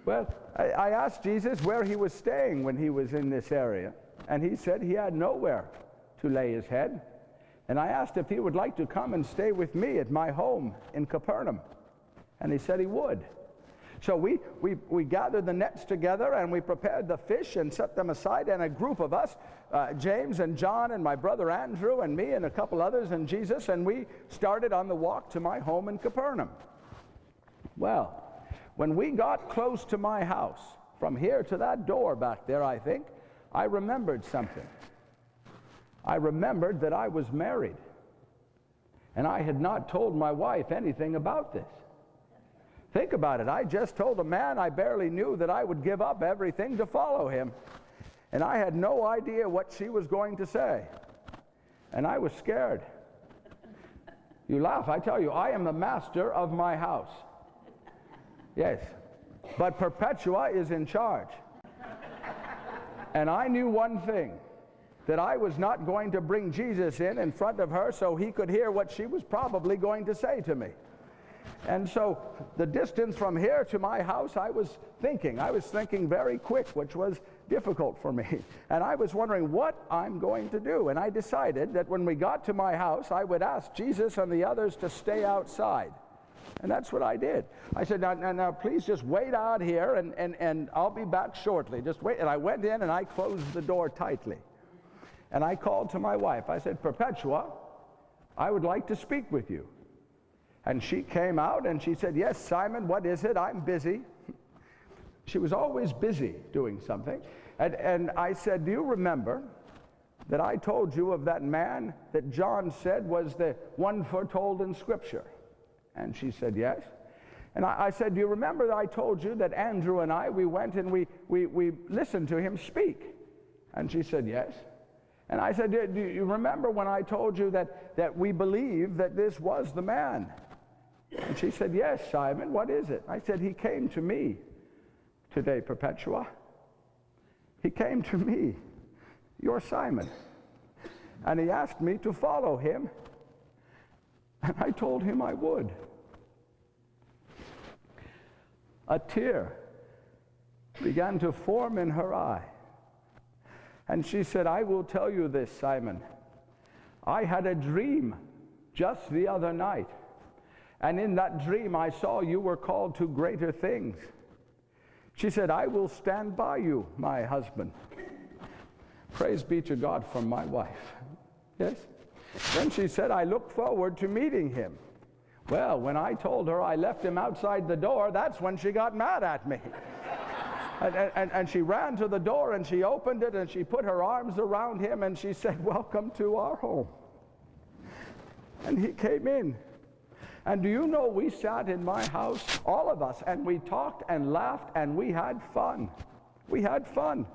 Well, I asked Jesus where he was staying when he was in this area, and he said he had nowhere to lay his head. And I asked if he would like to come and stay with me at my home in Capernaum, and he said he would. So we gathered the nets together, and we prepared the fish and set them aside, and a group of us, James and John and my brother Andrew and me and a couple others and Jesus, and we started on the walk to my home in Capernaum. Well, when we got close to my house, from here to that door back there, I think, I remembered something. I remembered that I was married, and I had not told my wife anything about this. Think about it. I just told a man I barely knew that I would give up everything to follow him, and I had no idea what she was going to say, and I was scared. You laugh. I tell you, I am the master of my house. Yes, but Perpetua is in charge. And I knew one thing, that I was not going to bring Jesus in front of her so he could hear what she was probably going to say to me. And so the distance from here to my house, I was thinking very quick, which was difficult for me. And I was wondering what I'm going to do. And I decided that when we got to my house, I would ask Jesus and the others to stay outside. And that's what I did. I said, now please just wait out here, and I'll be back shortly. Just wait. And I went in and I closed the door tightly. And I called to my wife. I said, Perpetua, I would like to speak with you. And she came out and she said, yes, Simon, what is it? I'm busy. She was always busy doing something. And I said, do you remember that I told you of that man that John said was the one foretold in Scripture? And she said, yes. And I said, do you remember that I told you that Andrew and I, we went and we listened to him speak? And she said, yes. And I said, do you remember when I told you that we believe that this was the man? And she said, yes, Simon, what is it? I said, he came to me today, Perpetua. He came to me, your Simon. And he asked me to follow him. And I told him I would. A tear began to form in her eye. And she said, I will tell you this, Simon. I had a dream just the other night. And in that dream, I saw you were called to greater things. She said, I will stand by you, my husband. Praise be to God for my wife. Yes? Then she said, I look forward to meeting him. Well, when I told her I left him outside the door, that's when she got mad at me. And she ran to the door and she opened it and she put her arms around him and she said, welcome to our home. And he came in. And do you know, we sat in my house, all of us, and we talked and laughed and we had fun. We had fun.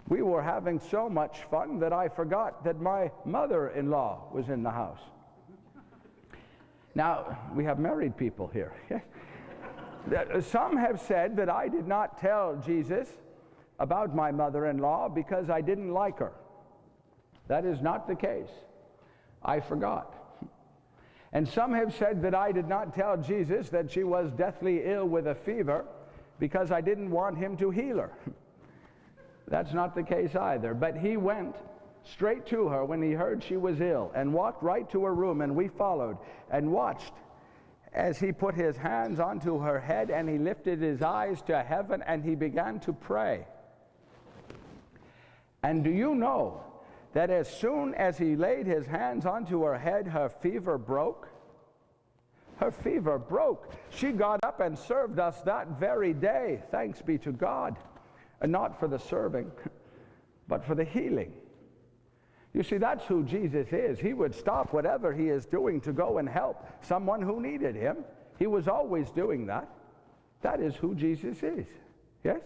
We were having so much fun that I forgot that my mother-in-law was in the house. Now, we have married people here. Some have said that I did not tell Jesus about my mother-in-law because I didn't like her. That is not the case. I forgot. And some have said that I did not tell Jesus that she was deathly ill with a fever because I didn't want him to heal her. That's not the case either. But he went straight to her when he heard she was ill and walked right to her room, and we followed and watched as he put his hands onto her head and he lifted his eyes to heaven and he began to pray. And do you know that as soon as he laid his hands onto her head, her fever broke? Her fever broke. She got up and served us that very day, thanks be to God. And not for the serving, but for the healing. You see, that's who Jesus is. He would stop whatever he is doing to go and help someone who needed him. He was always doing that. That is who Jesus is. Yes?